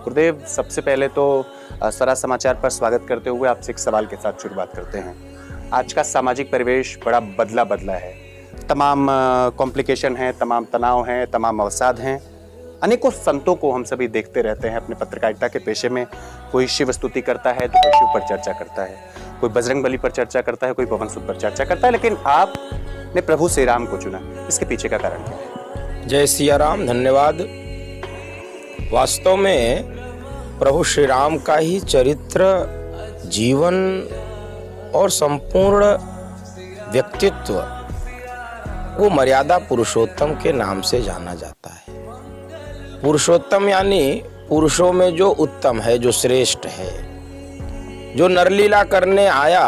गुरुदेव, सबसे पहले तो स्वराज समाचार पर स्वागत करते हुए आपसे एक सवाल के साथ शुरुआत करते हैं। आज का सामाजिक परिवेश बड़ा बदला है। तमाम कॉम्प्लिकेशन हैं, तमाम तनाव हैं, तमाम अवसाद हैं। अनेकों संतों को हम सभी देखते रहते हैं अपने पत्रकारिता के पेशे में। कोई शिव स्तुति करता है तो कोई शिव पर चर्चा करता है, कोई बजरंग बली पर चर्चा करता है, कोई पवन सुत पर चर्चा करता है, लेकिन आपने प्रभु श्री राम को चुना। इसके पीछे का कारण क्या है? जय सिया राम, धन्यवाद। वास्तव में प्रभु श्री राम का ही चरित्र, जीवन और संपूर्ण व्यक्तित्व वो मर्यादा पुरुषोत्तम के नाम से जाना जाता है। पुरुषोत्तम यानी पुरुषों में जो उत्तम है, जो श्रेष्ठ है, जो नरलीला करने आया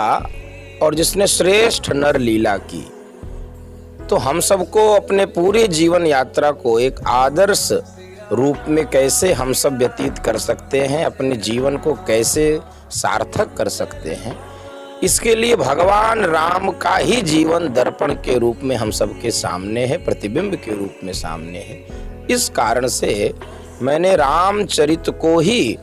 और जिसने श्रेष्ठ नरलीला की। तो हम सबको अपने पूरे जीवन यात्रा को एक आदर्श रूप में कैसे हम सब व्यतीत कर सकते हैं, अपने जीवन को कैसे सार्थक कर सकते हैं, इसके लिए भगवान राम का ही जीवन दर्पण के रूप में हम सबके सामने है, प्रतिबिंब के रूप में सामने है। इस कारण से मैंने रामचरित को ही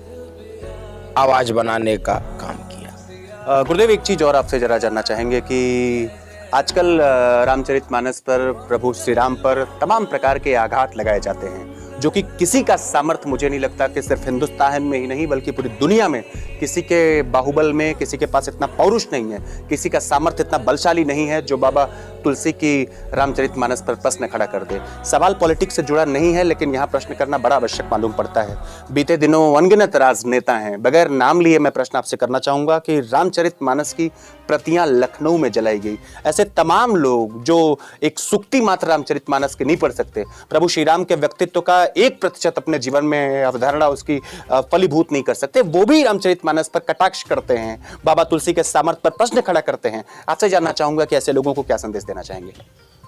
आवाज बनाने का काम किया। गुरुदेव, एक चीज और आपसे जरा जानना चाहेंगे कि आजकल रामचरितमानस पर, प्रभु श्री राम पर तमाम प्रकार के आघात लगाए जाते हैं, जो कि किसी का सामर्थ्य, मुझे नहीं लगता कि सिर्फ हिंदुस्तान में ही नहीं बल्कि पूरी दुनिया में किसी के बाहुबल में, किसी के पास इतना पौरुष नहीं है, किसी का सामर्थ्य इतना बलशाली नहीं है जो बाबा तुलसी की रामचरितमानस पर प्रश्न खड़ा कर दे। सवाल पॉलिटिक्स से जुड़ा नहीं है, लेकिन यहाँ प्रश्न करना बड़ा आवश्यक मालूम पड़ता है। बीते दिनों अनगिनत राजनेता हैं, बगैर नाम लिए मैं प्रश्न आपसे करना चाहूंगा कि रामचरितमानस की प्रतियां लखनऊ में जलाई गई। ऐसे तमाम लोग जो एक सुक्ति मात्र रामचरितमानस के नहीं पढ़ सकते, प्रभु श्री राम के व्यक्तित्व का 1% अपने जीवन में अवधारणा उसकी फलीभूत नहीं कर सकते, वो भी रामचरितमानस पर कटाक्ष करते हैं, बाबा तुलसी के सामर्थ्य पर प्रश्न खड़ा करते हैं। आपसे जानना चाहूंगा कि ऐसे लोगों को क्या संदेश देना चाहेंगे?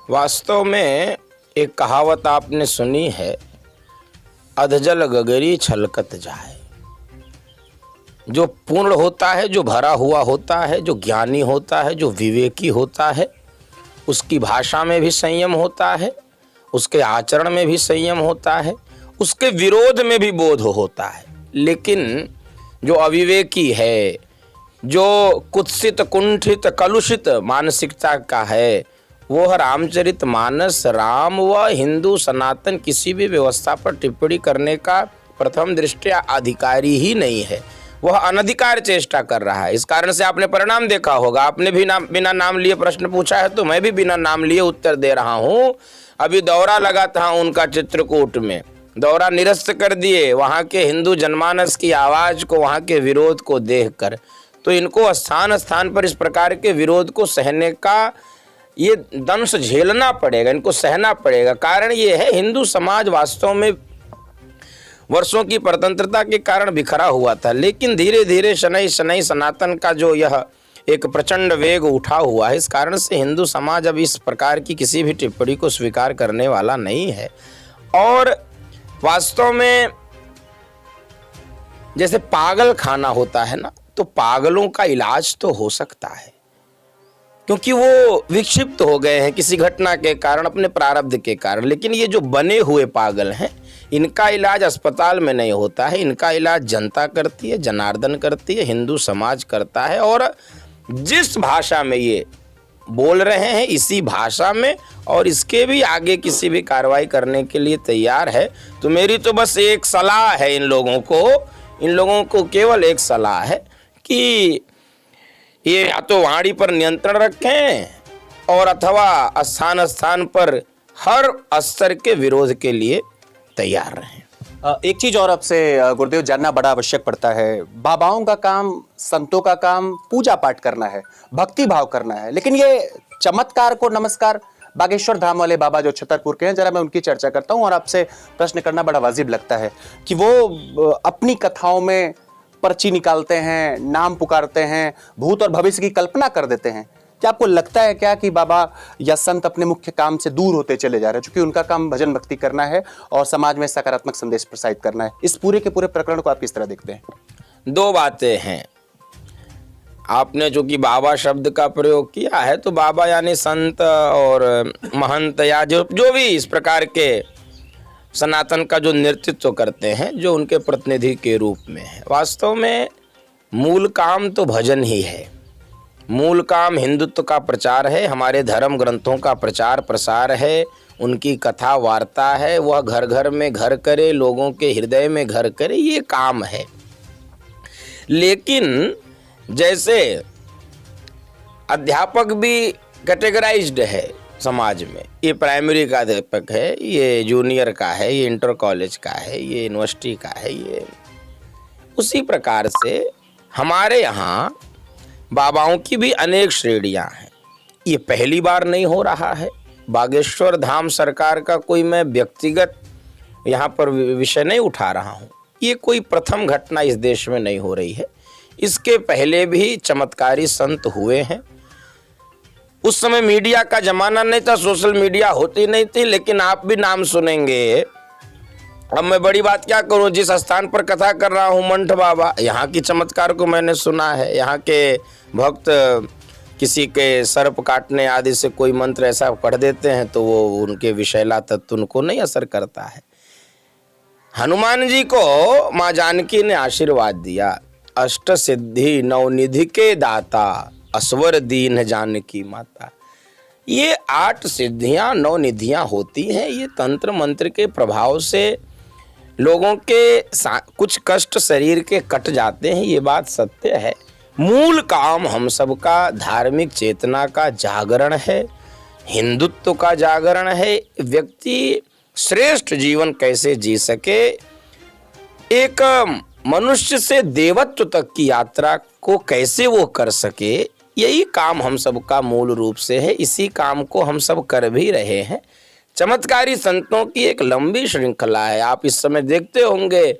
वास्तव में एक कहावत आपने सुनी है, अधजल गगरी छलकत जाए। जो पूर्ण होता है, जो भरा हुआ होता है, जो ज्ञानी होता है, जो विवेकी होता है, उसकी भाषा में भी संयम होता है, उसके आचरण में भी संयम होता है, उसके विरोध में भी बोध होता है। लेकिन जो अविवेकी है, जो कुत्सित, कुंठित, कलुषित मानसिकता का है, वो रामचरितमानस, राम व हिंदू सनातन किसी भी व्यवस्था पर टिप्पणी करने का प्रथम दृष्टया अधिकारी ही नहीं है। वह अनधिकार चेष्टा कर रहा है। इस कारण से आपने परिणाम देखा होगा। आपने भी बिना नाम लिए प्रश्न पूछा है, तो मैं भी बिना नाम लिए उत्तर दे रहा हूँ। अभी दौरा लगा था उनका चित्रकूट में, दौरा निरस्त कर दिए वहाँ के हिंदू जनमानस की आवाज़ को, वहाँ के विरोध को देखकर। तो इनको स्थान स्थान पर इस प्रकार के विरोध को सहने का ये दंश झेलना पड़ेगा, इनको सहना पड़ेगा। कारण ये है, हिंदू समाज वास्तव में वर्षों की परतंत्रता के कारण बिखरा हुआ था, लेकिन धीरे धीरे शनै शनै सनातन का जो यह एक प्रचंड वेग उठा हुआ है, इस कारण से हिंदू समाज अब इस प्रकार की किसी भी टिप्पणी को स्वीकार करने वाला नहीं है। और वास्तव में जैसे पागल खाना होता है ना, तो पागलों का इलाज तो हो सकता है, क्योंकि वो विक्षिप्त हो गए हैं किसी घटना के कारण, अपने प्रारब्ध के कारण। लेकिन ये जो बने हुए पागल हैं, इनका इलाज अस्पताल में नहीं होता है, इनका इलाज जनता करती है, जनार्दन करती है, हिंदू समाज करता है। और जिस भाषा में ये बोल रहे हैं, इसी भाषा में और इसके भी आगे किसी भी कार्रवाई करने के लिए तैयार है। तो मेरी तो बस एक सलाह है इन लोगों को केवल एक सलाह है कि ये या तो वाणी पर नियंत्रण रखें और अथवा स्थान स्थान पर हर स्तर के विरोध के लिए तैयार रहें। एक चीज और आपसे गुरुदेव जानना बड़ा आवश्यक पड़ता है। बाबाओं का काम, संतों का काम पूजा पाठ करना है, भक्ति भाव करना है, लेकिन ये चमत्कार को नमस्कार बागेश्वर धाम वाले बाबा जो छतरपुर के हैं, जरा मैं उनकी चर्चा करता हूं और आपसे प्रश्न करना बड़ा वाजिब लगता है कि वो अपनी कथाओं में पर्ची निकालते हैं, नाम पुकारते हैं, भूत और भविष्य की कल्पना कर देते हैं। क्या आपको लगता है क्या कि बाबा या संत अपने मुख्य काम से दूर होते चले जा रहे हैं, क्योंकि उनका काम भजन भक्ति करना है और समाज में सकारात्मक संदेश प्रसारित करना है? इस पूरे के पूरे प्रकरण को आप किस तरह देखते हैं? दो बातें हैं। आपने जो कि बाबा शब्द का प्रयोग किया है, तो बाबा यानी संत और महंत या जो भी इस प्रकार के सनातन का जो नेतृत्व करते हैं, जो उनके प्रतिनिधि के रूप में है। वास्तव में मूल काम तो भजन ही है, मूल काम हिंदुत्व का प्रचार है, हमारे धर्म ग्रंथों का प्रचार प्रसार है, उनकी कथा वार्ता है, वह घर घर में घर करे, लोगों के हृदय में घर करे, ये काम है। लेकिन जैसे अध्यापक भी कैटेगराइज्ड है समाज में, ये प्राइमरी का अध्यापक है, ये जूनियर का है, ये इंटर कॉलेज का है, ये यूनिवर्सिटी का है, ये उसी प्रकार से हमारे यहाँ बाबाओं की भी अनेक श्रेणियाँ हैं। ये पहली बार नहीं हो रहा है। बागेश्वर धाम सरकार का कोई मैं व्यक्तिगत यहाँ पर विषय नहीं उठा रहा हूँ, ये कोई प्रथम घटना इस देश में नहीं हो रही है। इसके पहले भी चमत्कारी संत हुए हैं। उस समय मीडिया का जमाना नहीं था, सोशल मीडिया होती नहीं थी, लेकिन आप भी नाम सुनेंगे। अब मैं बड़ी बात क्या करूं, जिस स्थान पर कथा कर रहा हूं मंठ बाबा, यहाँ की चमत्कार को मैंने सुना है। यहाँ के भक्त किसी के सर्प काटने आदि से कोई मंत्र ऐसा पढ़ देते हैं तो वो उनके विषैला तत्व उनको नहीं असर करता है। हनुमान जी को माँ जानकी ने आशीर्वाद दिया, अष्ट सिद्धि नवनिधि के दाता, असवर दीन जानकी माता। ये 8 सिद्धियां 9 निधियां होती हैं। ये तंत्र मंत्र के प्रभाव से लोगों के कुछ कष्ट शरीर के कट जाते हैं, ये बात सत्य है। मूल काम हम सबका धार्मिक चेतना का जागरण है, हिंदुत्व का जागरण है। व्यक्ति श्रेष्ठ जीवन कैसे जी सके, एक मनुष्य से देवत्व तक की यात्रा को कैसे वो कर सके, यही काम हम सबका मूल रूप से है। इसी काम को हम सब कर भी रहे हैं। चमत्कारी संतों की एक लंबी श्रृंखला है। आप इस समय देखते होंगे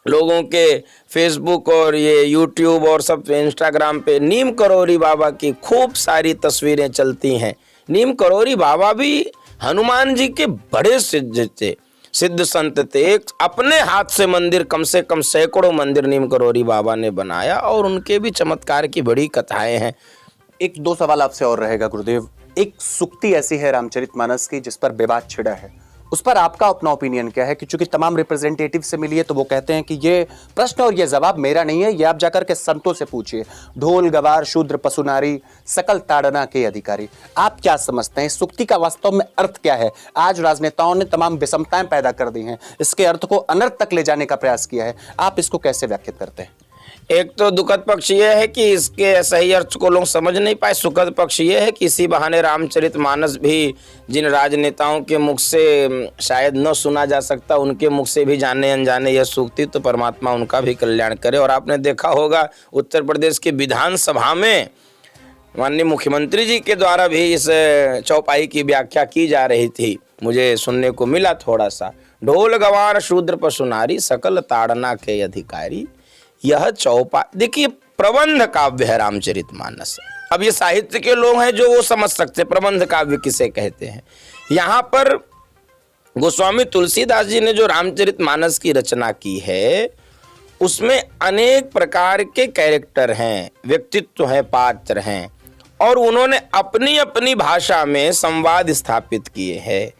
लोगों के फेसबुक और ये यूट्यूब और सब इंस्टाग्राम पे नीम करोरी बाबा की खूब सारी तस्वीरें चलती हैं। नीम करोरी बाबा भी हनुमान जी के बड़े सिद्ध संत थे। एक अपने हाथ से मंदिर, कम से कम सैकड़ों मंदिर नीम करोरी बाबा ने बनाया और उनके भी चमत्कार की बड़ी कथाएं हैं। एक दो सवाल आपसे और रहेगा गुरुदेव। एक सुक्ति ऐसी है रामचरितमानस की जिस पर विवाद छिड़ा है, उस पर आपका अपना ओपिनियन क्या है? कि चूंकि तमाम रिप्रेजेंटेटिव से मिली है तो वो कहते हैं कि ये प्रश्न और ये जवाब मेरा नहीं है, ये आप जाकर के संतों से पूछिए, ढोल गवार शूद्र पशु नारी सकल ताड़ना के अधिकारी। आप क्या समझते हैं सुक्ति का वास्तव में अर्थ क्या है? आज राजनेताओं ने तमाम विषमताएं पैदा कर दी हैं, इसके अर्थ को अनर्थ तक ले जाने का प्रयास किया है, आप इसको कैसे व्याख्यात करते हैं? एक तो दुखद पक्ष ये है कि इसके सही अर्थ को लोग समझ नहीं पाए। सुखद पक्ष ये है कि इसी बहाने रामचरितमानस भी जिन राजनेताओं के मुख से शायद न सुना जा सकता, उनके मुख से भी जाने अनजाने यह सूक्ति, तो परमात्मा उनका भी कल्याण करे। और आपने देखा होगा उत्तर प्रदेश की विधानसभा में माननीय मुख्यमंत्री जी के द्वारा भी इस चौपाई की व्याख्या की जा रही थी, मुझे सुनने को मिला थोड़ा सा। ढोल गवार शूद्र पशु नारी सकल ताड़ना के अधिकारी, यह चौपाई देखिए प्रबंध काव्य है रामचरितमानस। अब ये साहित्य के लोग हैं जो वो समझ सकते प्रबंध काव्य किसे कहते हैं। यहाँ पर गोस्वामी तुलसीदास जी ने जो रामचरितमानस की रचना की है उसमें अनेक प्रकार के कैरेक्टर हैं, व्यक्तित्व हैं, पात्र हैं, और उन्होंने अपनी अपनी भाषा में संवाद स्थापित किए हैं।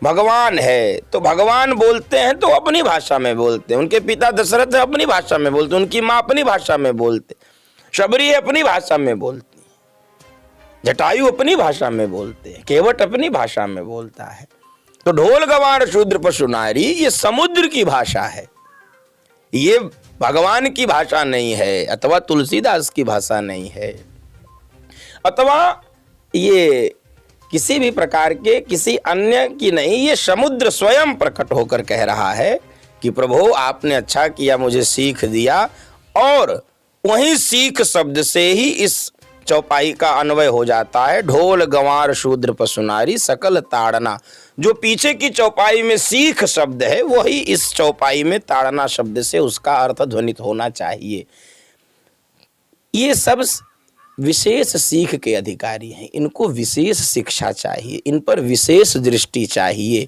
भगवान है तो भगवान बोलते हैं तो अपनी भाषा में बोलते हैं, उनके पिता दशरथ है अपनी भाषा में बोलते, उनकी माँ अपनी भाषा में बोलते, शबरी अपनी भाषा में बोलती, जटायु अपनी भाषा में बोलते हैं, केवट अपनी भाषा में बोलता है। तो ढोल गवार शूद्र पशु नारी ये समुद्र की भाषा है, ये भगवान की भाषा नहीं है, अथवा तुलसीदास की भाषा नहीं है, अथवा ये किसी भी प्रकार के किसी अन्य की नहीं, ये समुद्र स्वयं प्रकट होकर कह रहा है कि प्रभु आपने अच्छा किया, मुझे सीख दिया। और वहीं सीख शब्द से ही इस चौपाई का अन्वय हो जाता है। ढोल गंवार शूद्र पशु नारी सकल ताड़ना, जो पीछे की चौपाई में सीख शब्द है वही इस चौपाई में ताड़ना शब्द से उसका अर्थ ध्वनित होना चाहिए। ये सब विशेष सीख के अधिकारी हैं, इनको विशेष शिक्षा चाहिए, इन पर विशेष दृष्टि चाहिए।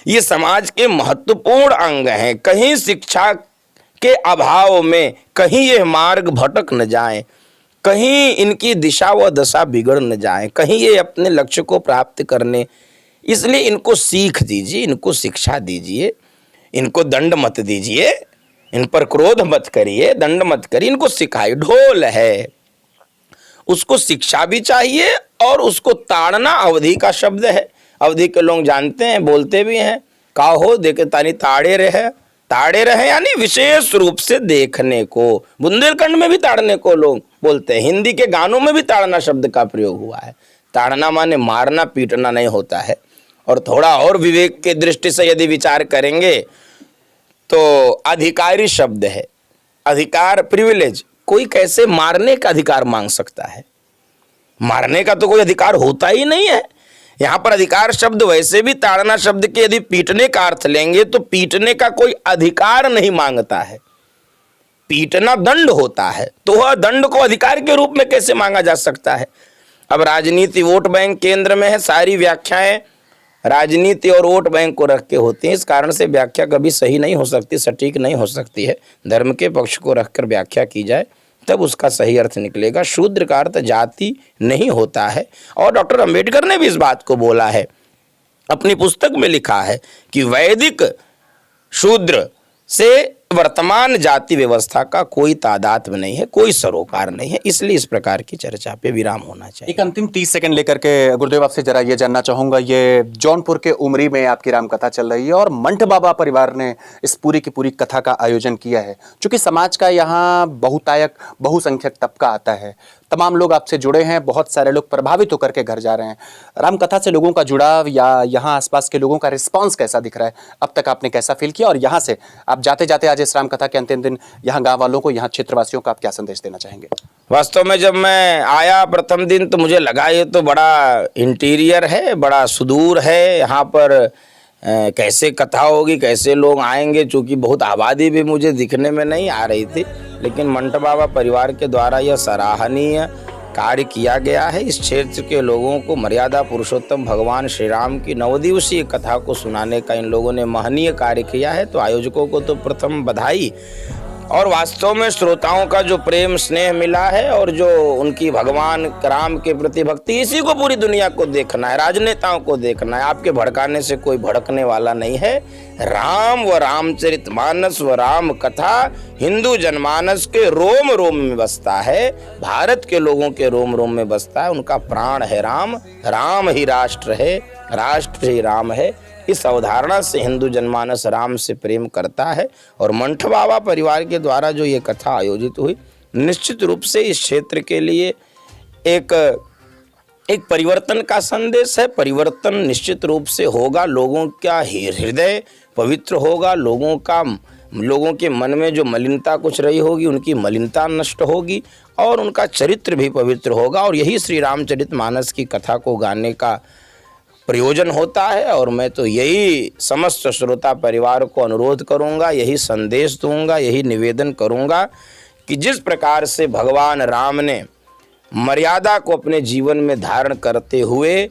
ये समाज के महत्वपूर्ण अंग हैं। कहीं शिक्षा के अभाव में कहीं ये मार्ग भटक न जाएं, कहीं इनकी दिशा व दशा बिगड़ न जाए, कहीं ये अपने लक्ष्य को प्राप्त करने इसलिए इनको सीख दीजिए, इनको शिक्षा दीजिए, इनको दंड मत दीजिए, इन पर क्रोध मत करिए, दंड मत करिए, इनको सिखाइए। ढोल है, उसको शिक्षा भी चाहिए और उसको ताड़ना अवधि का शब्द है। अवधि के लोग जानते हैं, बोलते भी हैं, का हो देखे तानी ताड़े रहे, ताड़े रहे यानी विशेष रूप से देखने को। बुंदेलखंड में भी ताड़ने को लोग बोलते हैं, हिंदी के गानों में भी ताड़ना शब्द का प्रयोग हुआ है। ताड़ना माने मारना पीटना नहीं होता है। और थोड़ा और विवेक के दृष्टि से यदि विचार करेंगे तो अधिकारी शब्द है, अधिकार, प्रिविलेज। कोई कैसे मारने का अधिकार मांग सकता है? मारने का तो कोई अधिकार होता ही नहीं है। यहां पर अधिकार शब्द वैसे भी ताड़ना शब्द के यदि पीटने का अर्थ लेंगे तो पीटने का कोई अधिकार नहीं मांगता है। पीटना दंड होता है, तो वह दंड को अधिकार के रूप में कैसे मांगा जा सकता है? अब राजनीति वोट बैंक केंद्र में है, सारी व्याख्याएं राजनीति और वोट बैंक को रख के होती हैं। इस कारण से व्याख्या कभी सही नहीं हो सकती, सटीक नहीं हो सकती है। धर्म के पक्ष को रखकर व्याख्या की जाए तब उसका सही अर्थ निकलेगा। शूद्र का अर्थ जाति नहीं होता है। और डॉक्टर अंबेडकर ने भी इस बात को बोला है, अपनी पुस्तक में लिखा है कि वैदिक शूद्र से वर्तमान जाति व्यवस्था का कोई तादात्म्य नहीं है, कोई सरोकार नहीं है। इसलिए इस प्रकार की चर्चा पे विराम होना चाहिए। एक अंतिम 30 सेकंड लेकर के गुरुदेव आपसे जरा ये जानना चाहूंगा, ये जौनपुर के उमरी में आपकी रामकथा चल रही है और मंठ बाबा परिवार ने इस पूरी की पूरी कथा का आयोजन किया है। चूंकि समाज का यहाँ बहुतायक बहुसंख्यक तबका आता है, तमाम लोग आपसे जुड़े हैं, बहुत सारे लोग प्रभावित होकर के घर जा रहे हैं। रामकथा से लोगों का जुड़ाव या यहाँ आसपास के लोगों का रिस्पांस कैसा दिख रहा है? अब तक आपने कैसा फील किया? और यहाँ से आप जाते जाते आज इस रामकथा के अंतिम दिन यहाँ गांव वालों को, यहाँ क्षेत्रवासियों को आप क्या संदेश देना चाहेंगे? वास्तव में जब मैं आया प्रथम दिन तो मुझे लगा ये तो बड़ा इंटीरियर है, बड़ा सुदूर है, यहाँ पर कैसे कथा होगी, कैसे लोग आएंगे। चूँकि बहुत आबादी भी मुझे दिखने में नहीं आ रही थी, लेकिन मंठ बाबा परिवार के द्वारा यह सराहनीय कार्य किया गया है। इस क्षेत्र के लोगों को मर्यादा पुरुषोत्तम भगवान श्री राम की 9 दिवसीय कथा को सुनाने का इन लोगों ने महनीय कार्य किया है। तो आयोजकों को तो प्रथम बधाई। और वास्तव में श्रोताओं का जो प्रेम स्नेह मिला है और जो उनकी भगवान राम के प्रति भक्ति, इसी को पूरी दुनिया को देखना है, राजनेताओं को देखना है। आपके भड़काने से कोई भड़कने वाला नहीं है। राम व रामचरितमानस व राम कथा हिंदू जनमानस के रोम रोम में बसता है, भारत के लोगों के रोम रोम में बसता है। उनका प्राण है राम, राम ही राष्ट्र है, राष्ट्र ही राम है। इस अवधारणा से हिंदू जनमानस राम से प्रेम करता है। और मंठ बाबा परिवार के द्वारा जो ये कथा आयोजित हुई, निश्चित रूप से इस क्षेत्र के लिए एक परिवर्तन का संदेश है। परिवर्तन निश्चित रूप से होगा, लोगों का हृदय पवित्र होगा, लोगों के मन में जो मलिनता कुछ रही होगी उनकी मलिनता नष्ट होगी और उनका चरित्र भी पवित्र होगा। और यही श्री रामचरितमानस की कथा को गाने का प्रयोजन होता है। और मैं तो यही समस्त श्रोता परिवार को अनुरोध करूंगा, यही संदेश दूंगा, यही निवेदन करूंगा कि जिस प्रकार से भगवान राम ने मर्यादा को अपने जीवन में धारण करते हुए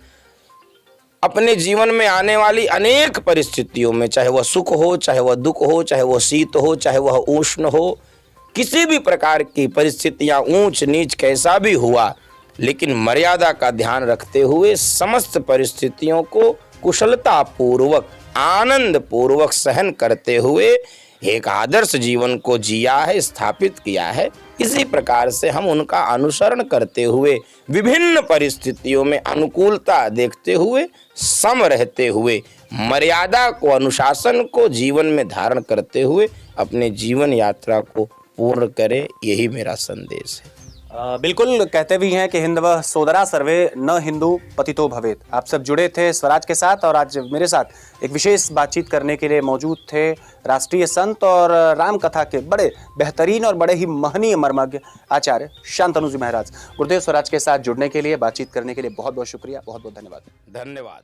अपने जीवन में आने वाली अनेक परिस्थितियों में, चाहे वह सुख हो, चाहे वह दुख हो, चाहे वह शीत हो, चाहे वह उष्ण हो, किसी भी प्रकार की परिस्थितियां ऊंच नीच कैसा भी हुआ, लेकिन मर्यादा का ध्यान रखते हुए समस्त परिस्थितियों को कुशलता पूर्वक आनंद पूर्वक सहन करते हुए एक आदर्श जीवन को जिया है, स्थापित किया है। इसी प्रकार से हम उनका अनुसरण करते हुए विभिन्न परिस्थितियों में अनुकूलता देखते हुए, सम रहते हुए, मर्यादा को, अनुशासन को जीवन में धारण करते हुए अपने जीवन यात्रा को पूर्ण करें, यही मेरा संदेश है। बिल्कुल, कहते भी हैं कि हिंदवः सोदरा सर्वे न हिंदू पतितो भवेत। आप सब जुड़े थे स्वराज के साथ और आज मेरे साथ एक विशेष बातचीत करने के लिए मौजूद थे राष्ट्रीय संत और राम कथा के बड़े बेहतरीन और बड़े ही महनीय मर्मज्ञ आचार्य शांतनु जी महाराज। गुरुदेव स्वराज के साथ जुड़ने के लिए, बातचीत करने के लिए बहुत बहुत शुक्रिया, बहुत बहुत धन्यवाद। धन्यवाद।